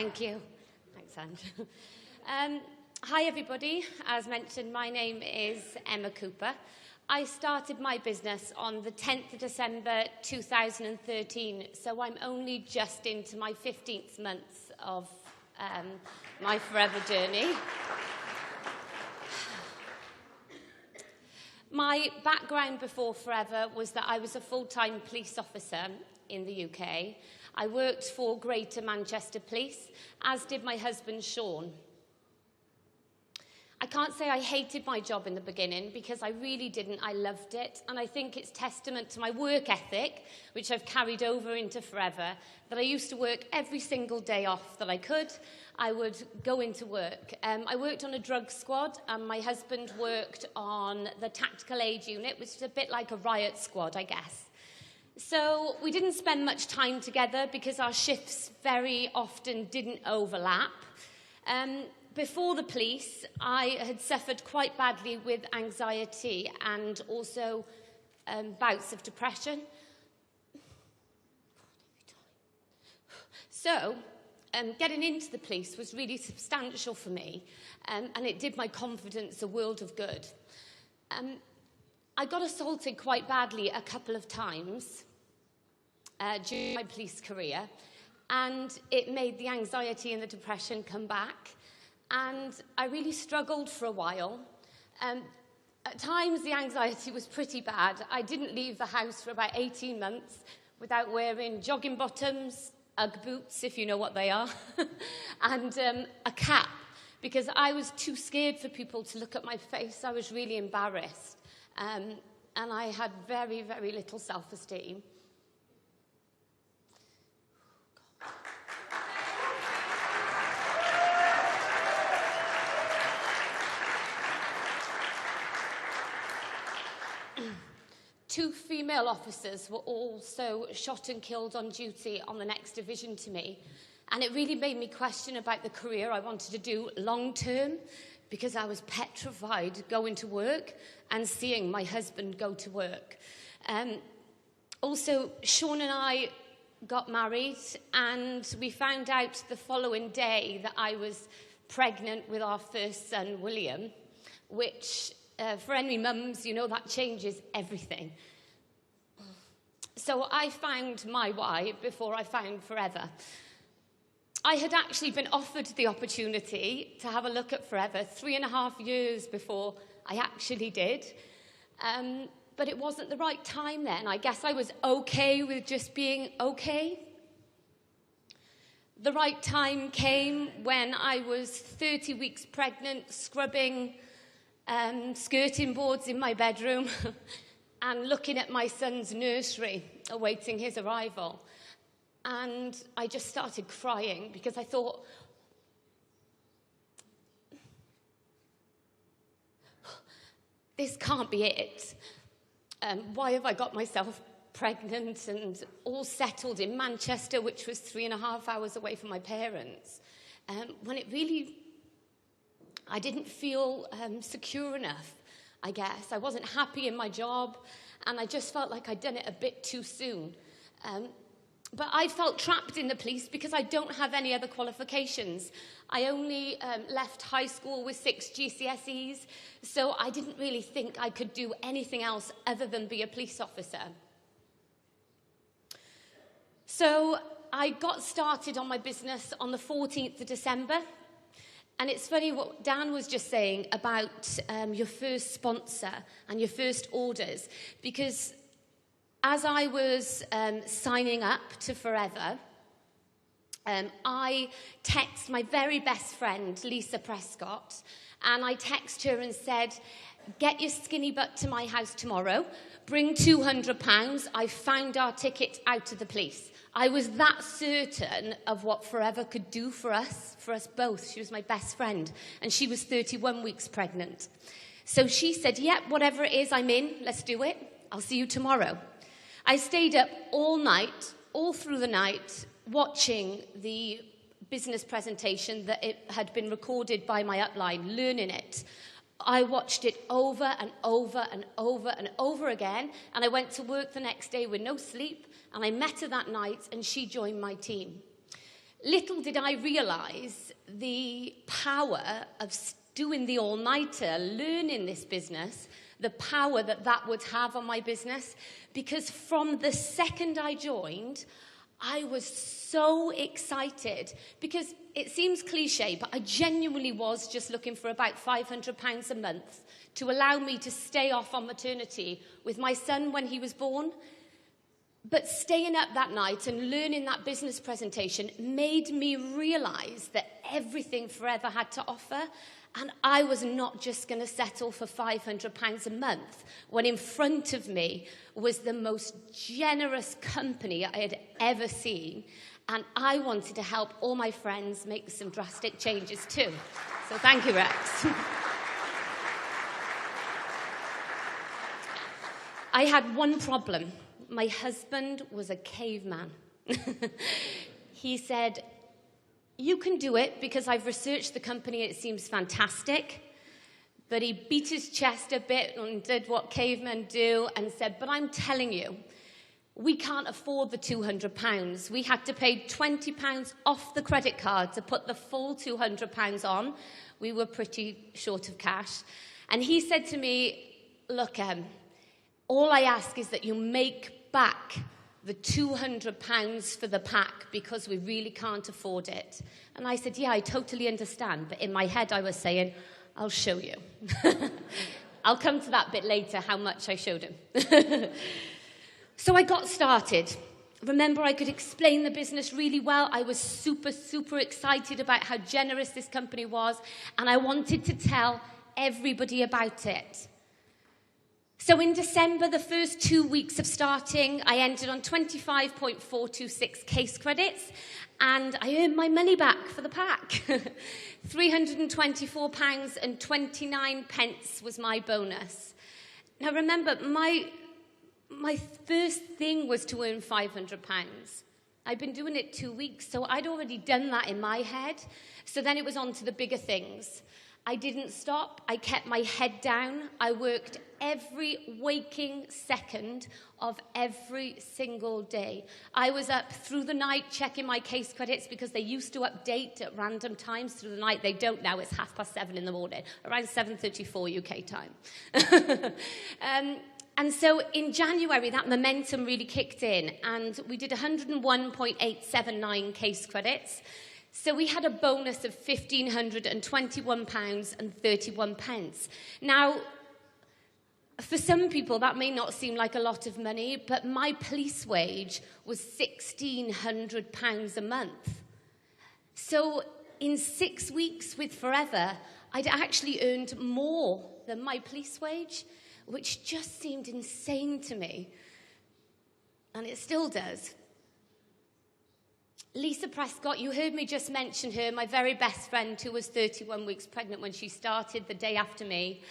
Thank you. Thanks, Andrew. Hi, everybody. As mentioned, my name is Emma Cooper. I started my business on the 10th of December 2013, so I'm only just into my 15th month of my forever journey. My background before Forever was that I was a full-time police officer in the UK. I worked for Greater Manchester Police, as did my husband, Sean. I can't say I hated my job in the beginning, because I really didn't. I loved it, and I think it's testament to my work ethic, which I've carried over into Forever, that I used to work every single day off that I could. I would go into work. I worked on a drug squad, and my husband worked on the tactical aid unit, which is a bit like a riot squad, I guess. So we didn't spend much time together because our shifts very often didn't overlap. Before the police, I had suffered quite badly with anxiety and also bouts of depression. So, getting into the police was really substantial for me, and it did my confidence a world of good. I got assaulted quite badly a couple of times during my police career, and it made the anxiety and the depression come back. And I really struggled for a while. At times, the anxiety was pretty bad. I didn't leave the house for about 18 months without wearing jogging bottoms, Ugg boots, if you know what they are, and a cap, because I was too scared for people to look at my face. I was really embarrassed. And I had very, very little self-esteem. Two female officers were also shot and killed on duty on the next division to me. And it really made me question about the career I wanted to do long term, because I was petrified going to work and seeing my husband go to work. Also, Sean and I got married, and we found out the following day that I was pregnant with our first son, William, which... for any mums, you know, that changes everything. So I found my why before I found Forever. I had actually been offered the opportunity to have a look at Forever 3.5 years before I actually did. But it wasn't the right time then. I guess I was okay with just being okay. The right time came when I was 30 weeks pregnant, scrubbing skirting boards in my bedroom and looking at my son's nursery, awaiting his arrival. And I just started crying because I thought, this can't be it. Why have I got myself pregnant and all settled in Manchester, which was 3.5 hours away from my parents, when it really... I didn't feel secure enough, I guess. I wasn't happy in my job, and I just felt like I'd done it a bit too soon. But I felt trapped in the police because I don't have any other qualifications. I only left high school with 6 GCSEs, so I didn't really think I could do anything else other than be a police officer. So I got started on my business on the 14th of December. And it's funny what Dan was just saying about your first sponsor and your first orders, because as I was signing up to Forever, I text my very best friend, Lisa Prescott, and I text her and said, get your skinny butt to my house tomorrow, bring £200, I found our ticket out of the police. I was that certain of what Forever could do for us both. She was my best friend, and she was 31 weeks pregnant. So she said, yep, whatever it is, I'm in, let's do it. I'll see you tomorrow. I stayed up all night, all through the night, watching the business presentation that it had been recorded by my upline, learning it. I watched it over and over and over and over again, and I went to work the next day with no sleep, and I met her that night, and she joined my team. Little did I realise the power of doing the all-nighter, learning this business, the power that that would have on my business. Because from the second I joined, I was so excited. Because it seems cliche, but I genuinely was just looking for about £500 a month to allow me to stay off on maternity with my son when he was born. But staying up that night and learning that business presentation made me realise that everything Forever had to offer. And I was not just going to settle for £500 a month when in front of me was the most generous company I had ever seen. And I wanted to help all my friends make some drastic changes too. So thank you, Rex. I had one problem. My husband was a caveman. He said, "You can do it because I've researched the company, it seems fantastic." But he beat his chest a bit and did what cavemen do and said, "But I'm telling you, we can't afford the £200. We had to pay £20 off the credit card to put the full £200 on. We were pretty short of cash." And he said to me, "Look, all I ask is that you make back the £200 for the pack because we really can't afford it." And I said, "Yeah, I totally understand." But in my head, I was saying, "I'll show you." I'll come to that bit later, how much I showed him. So I got started. Remember, I could explain the business really well. I was super, super excited about how generous this company was, and I wanted to tell everybody about it. So in December, the first 2 weeks of starting, I ended on 25.426 case credits, and I earned my money back for the pack. £324.29 was my bonus. Now remember, my first thing was to earn £500. I'd been doing it 2 weeks, so I'd already done that in my head. So then it was on to the bigger things. I didn't stop. I kept my head down. I worked every waking second of every single day. I was up through the night checking my case credits because they used to update at random times through the night. They don't now. It's 7:30 in the morning, around 7:34 UK time. And so in January, that momentum really kicked in, and we did 101.879 case credits. So we had a bonus of £1,521.31. Now, for some people, that may not seem like a lot of money, but my police wage was £1,600 a month. So in 6 weeks with Forever, I'd actually earned more than my police wage, which just seemed insane to me. And it still does. Lisa Prescott, you heard me just mention her, my very best friend who was 31 weeks pregnant when she started the day after me.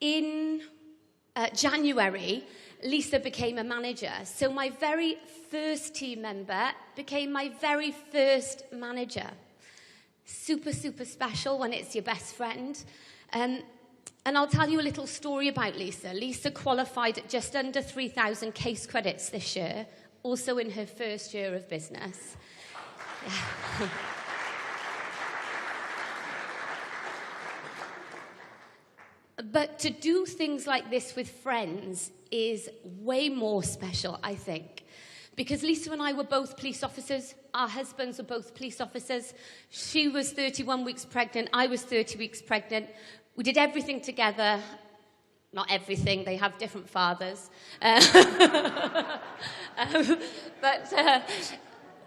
In January, Lisa became a manager. So my very first team member became my very first manager. Super, super special when it's your best friend. And I'll tell you a little story about Lisa. Lisa qualified at just under 3,000 case credits this year, also in her first year of business. Yeah. But to do things like this with friends is way more special, I think. Because Lisa and I were both police officers. Our husbands were both police officers. She was 31 weeks pregnant. I was 30 weeks pregnant. We did everything together. Not everything. They have different fathers. But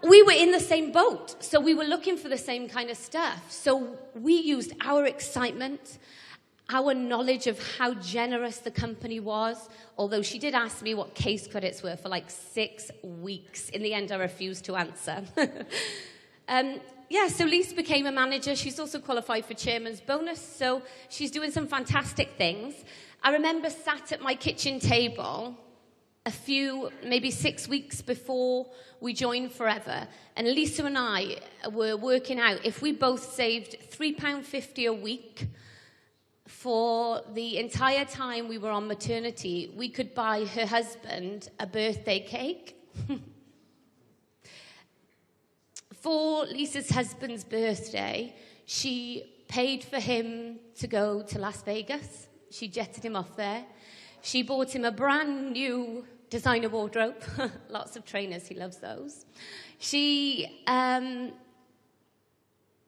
we were in the same boat. So we were looking for the same kind of stuff. So we used our excitement, our knowledge of how generous the company was, although she did ask me what case credits were for like 6 weeks. In the end, I refused to answer. So Lisa became a manager. She's also qualified for chairman's bonus, so she's doing some fantastic things. I remember sat at my kitchen table maybe 6 weeks before we joined Forever, and Lisa and I were working out if we both saved £3.50 a week for the entire time we were on maternity, we could buy her husband a birthday cake. For Lisa's husband's birthday, she paid for him to go to Las Vegas. She jetted him off there. She bought him a brand new designer wardrobe. Lots of trainers, he loves those. She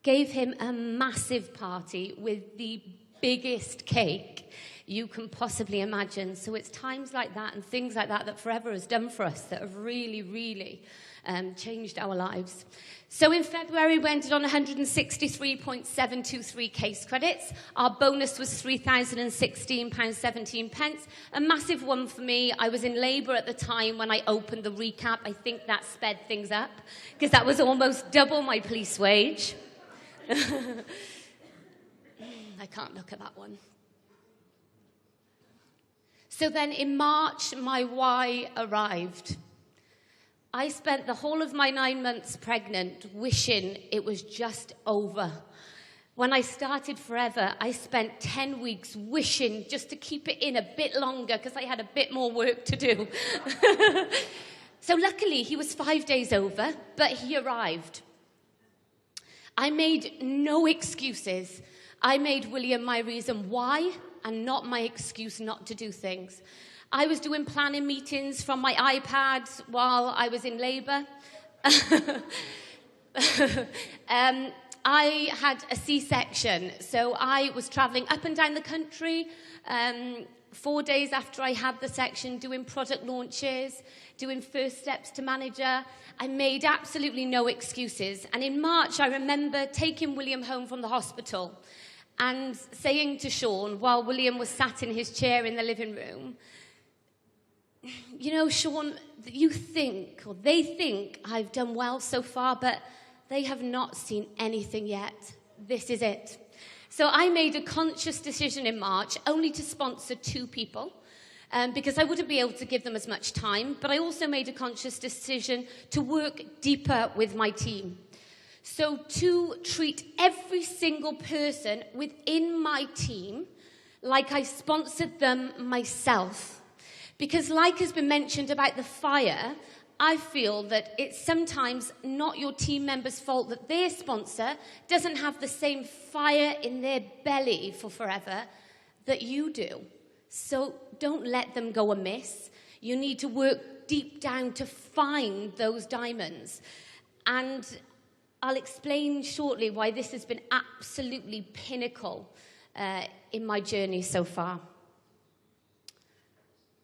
gave him a massive party with the biggest cake you can possibly imagine. So it's times like that and things like that that Forever has done for us that have really, really changed our lives. So in February, we ended on 163.723 case credits. Our bonus was £3,016.17. A massive one for me. I was in labour at the time when I opened the recap. I think that sped things up because that was almost double my police wage. I can't look at that one. So then in March, my why arrived. I spent the whole of my 9 months pregnant wishing it was just over. When I started Forever, I spent 10 weeks wishing just to keep it in a bit longer because I had a bit more work to do. So luckily, he was 5 days over, but he arrived. I made no excuses. I made William my reason why and not my excuse not to do things. I was doing planning meetings from my iPad while I was in labour. I had a C-section, so I was travelling up and down the country 4 days after I had the section, doing product launches, doing first steps to manager. I made absolutely no excuses. And in March, I remember taking William home from the hospital and saying to Sean, while William was sat in his chair in the living room, you know, Sean, you think, or they think I've done well so far, but they have not seen anything yet. This is it. So I made a conscious decision in March only to sponsor 2 people because I wouldn't be able to give them as much time, but I also made a conscious decision to work deeper with my team. So to treat every single person within my team like I sponsored them myself. Because like has been mentioned about the fire, I feel that it's sometimes not your team member's fault that their sponsor doesn't have the same fire in their belly for Forever that you do. So don't let them go amiss. You need to work deep down to find those diamonds. And I'll explain shortly why this has been absolutely pinnacle in my journey so far.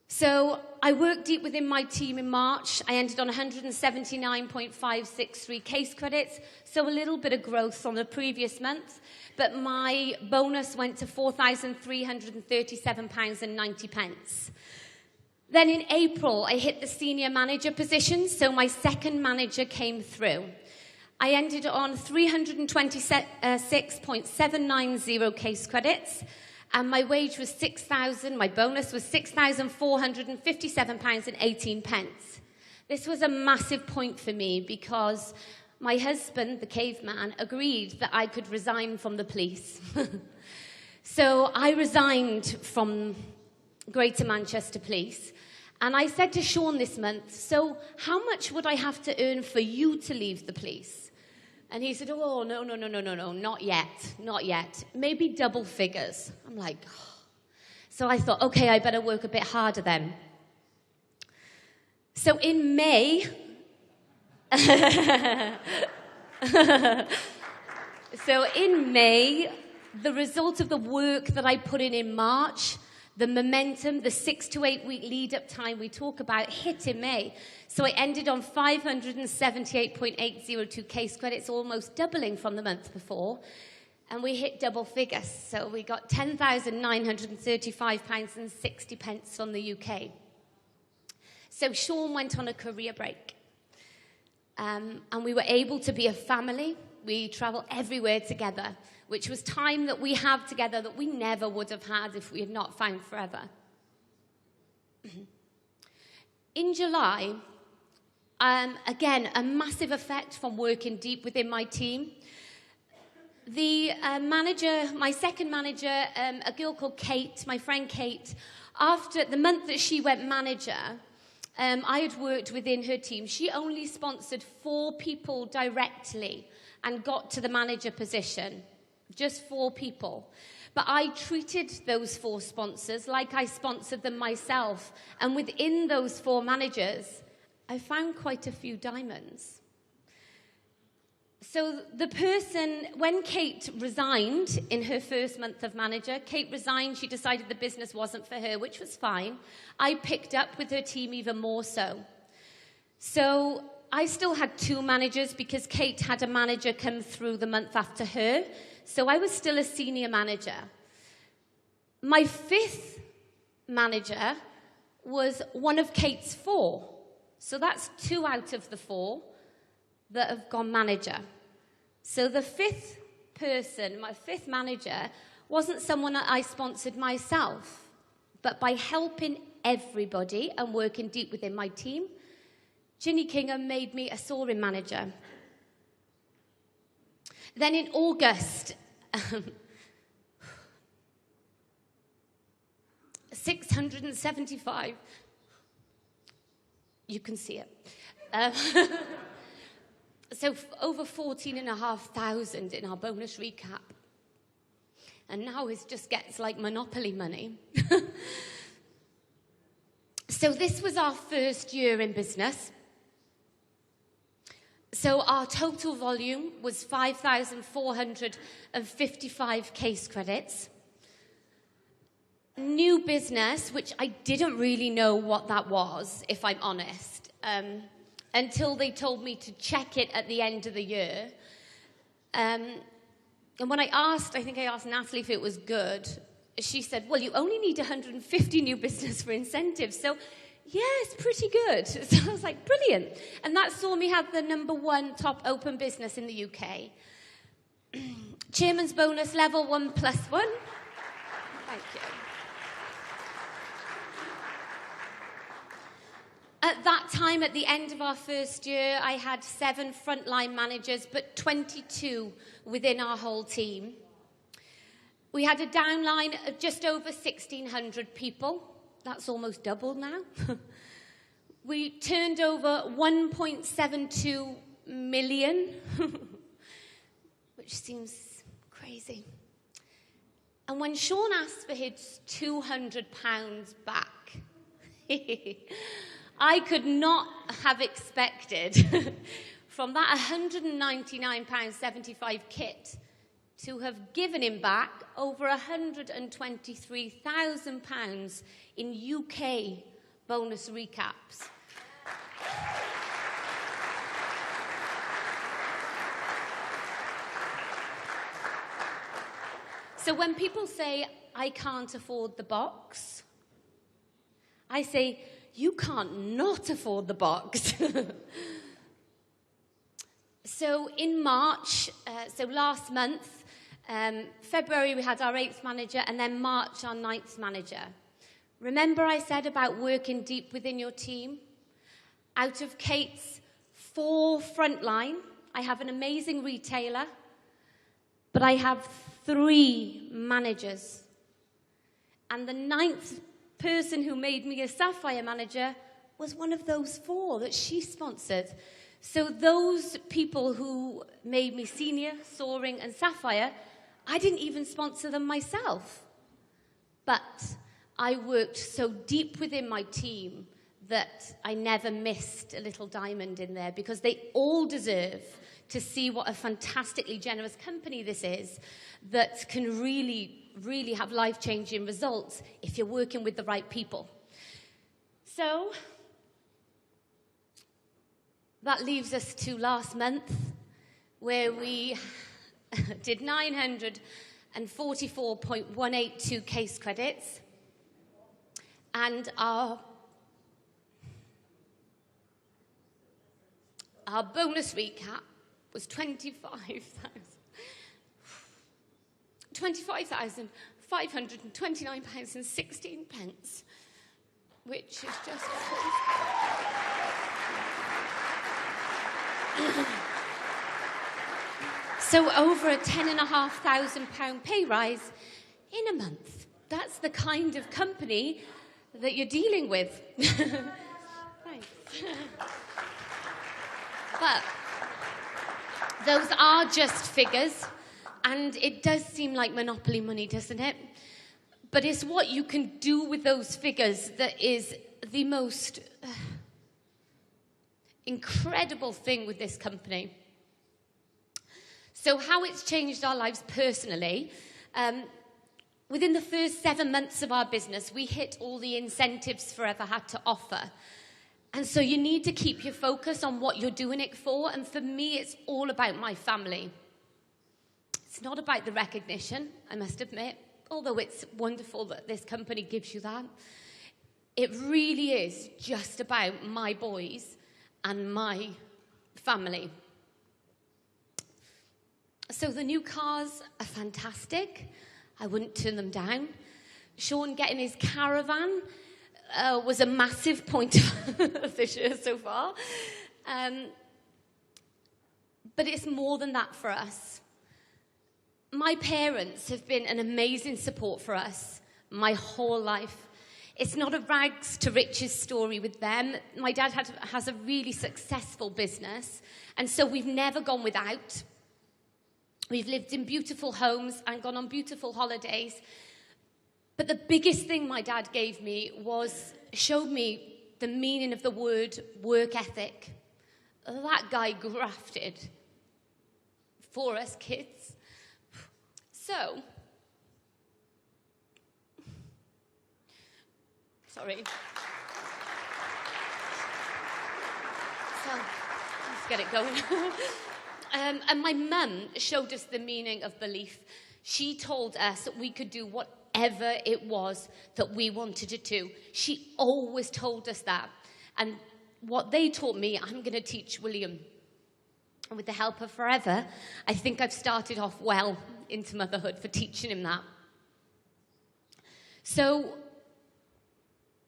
So I worked deep within my team in March. I ended on 179.563 case credits, so a little bit of growth on the previous month, but my bonus went to £4,337.90. Then in April, I hit the senior manager position, so my second manager came through. I ended on 326.790 case credits, and my wage was my bonus was £6,457.18. This was a massive point for me because my husband, the caveman, agreed that I could resign from the police. So I resigned from Greater Manchester Police, and I said to Sean this month, so how much would I have to earn for you to leave the police? And he said, oh, no, not yet. Maybe double figures. I'm like, oh. So I thought, okay, I better work a bit harder then. So in May, the result of the work that I put in March, the momentum, the 6 to 8 week lead-up time we talk about hit in May. So I ended on 578.802 case credits, almost doubling from the month before. And we hit double figures. So we got £10,935.60 from the UK. So Sean went on a career break. And we were able to be a family. We travel everywhere together, which was time that we have together that we never would have had if we had not found Forever. In July, again, a massive effect from working deep within my team. The manager, my second manager, a girl called Kate, my friend Kate, after the month that she went manager, I had worked within her team. She only sponsored 4 people directly and got to the manager position. Just 4 people. But I treated those 4 sponsors like I sponsored them myself. And within those 4 managers, I found quite a few diamonds. So the person, when Kate resigned in her first month of manager, Kate resigned, she decided the business wasn't for her, which was fine. I picked up with her team even more so. So I still had 2 managers because Kate had a manager come through the month after her. So I was still a senior manager. My 5th manager was one of Kate's 4. So that's 2 out of the 4 that have gone manager. So the 5th person, my 5th manager, wasn't someone that I sponsored myself. But by helping everybody and working deep within my team, Ginny Kingham made me a soaring manager. Then in August, 675, you can see it. So over 14,500 in our bonus recap. And now it just gets like Monopoly money. So this was our first year in business. So our total volume was 5,455 case credits. New business, which I didn't really know what that was, if I'm honest, until they told me to check it at the end of the year. And when I asked Natalie if it was good, she said, well, you only need 150 new business for incentives. So, yeah, it's pretty good. So I was like, brilliant. And that saw me have the #1 top open business in the UK. Chairman's bonus level 1+1. Thank you. At that time, at the end of our first year, I had 7 frontline managers, but 22 within our whole team. We had a downline of just over 1,600 people. That's almost doubled now. We turned over 1.72 million, which seems crazy. And when Sean asked for his £200 back, I could not have expected from that £199.75 kit to have given him back over £123,000 in UK bonus recaps. So when people say, I can't afford the box, I say, you can't not afford the box. So in March, so last month, February we had our 8th manager, and then March our 9th manager. Remember I said about working deep within your team? Out of Kate's 4 frontline, I have an amazing retailer, but I have 3 managers. And the 9th person who made me a Sapphire manager was one of those 4 that she sponsored. So those people who made me Senior, Soaring, and Sapphire, I didn't even sponsor them myself. But I worked so deep within my team that I never missed a little diamond in there, because they all deserve to see what a fantastically generous company this is that can really, really have life-changing results if you're working with the right people. So that leaves us to last month, where we did 944.182 case credits, and our bonus recap was £25,529.16, which is just... So over a £10,500 pay rise in a month. That's the kind of company that you're dealing with. But those are just figures, and it does seem like monopoly money, doesn't it? But it's what you can do with those figures that is the most incredible thing with this company. So how it's changed our lives personally, within the first 7 months of our business, we hit all the incentives Forever had to offer. And so you need to keep your focus on what you're doing it for. And for me, it's all about my family. It's not about the recognition, I must admit, although it's wonderful that this company gives you that. It really is just about my boys and my family. So the new cars are fantastic. I wouldn't turn them down. Sean getting his caravan was a massive point of this year so far. But it's more than that for us. My parents have been an amazing support for us my whole life. It's not a rags to riches story with them. My dad has a really successful business, and so we've never gone without. We've lived in beautiful homes and gone on beautiful holidays. But the biggest thing my dad gave me showed me the meaning of the word work ethic. That guy grafted for us kids. So, sorry. So, let's get it going. And my mum showed us the meaning of belief. She told us that we could do whatever it was that we wanted to do. She always told us that. And what they taught me, I'm going to teach William. And with the help of Forever, I think I've started off well into motherhood for teaching him that. So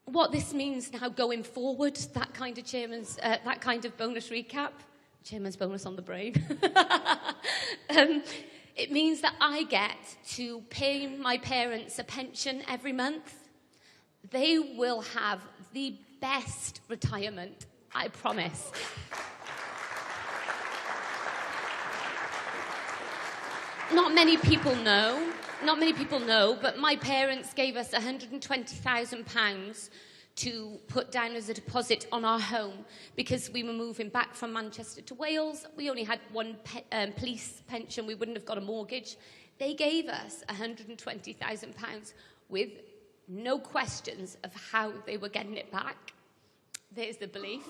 what this means now going forward, that kind of bonus recap, Chairman's bonus on the brain. It means that I get to pay my parents a pension every month. They will have the best retirement, I promise. Not many people know, but my parents gave us £120,000 to put down as a deposit on our home because we were moving back from Manchester to Wales. We only had one police pension. We wouldn't have got a mortgage. They gave us £120,000 with no questions of how they were getting it back. There's the belief.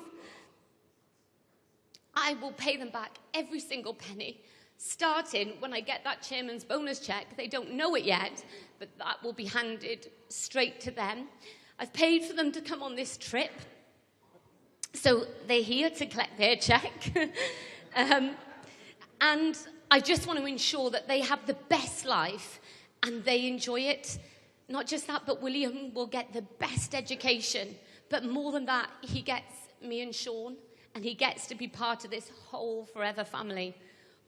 I will pay them back every single penny, starting when I get that chairman's bonus check. They don't know it yet, but that will be handed straight to them. I've paid for them to come on this trip, so they're here to collect their check. And I just want to ensure that they have the best life and they enjoy it. Not just that, but William will get the best education. But more than that, he gets me and Sean, and he gets to be part of this whole Forever family,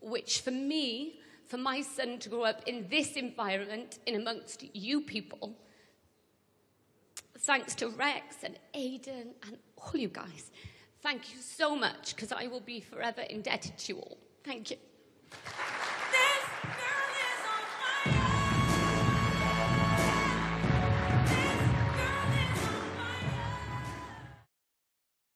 which for me, for my son to grow up in this environment, in amongst you people, thanks to Rex and Aidan and all you guys. Thank you so much, because I will be forever indebted to you all. Thank you.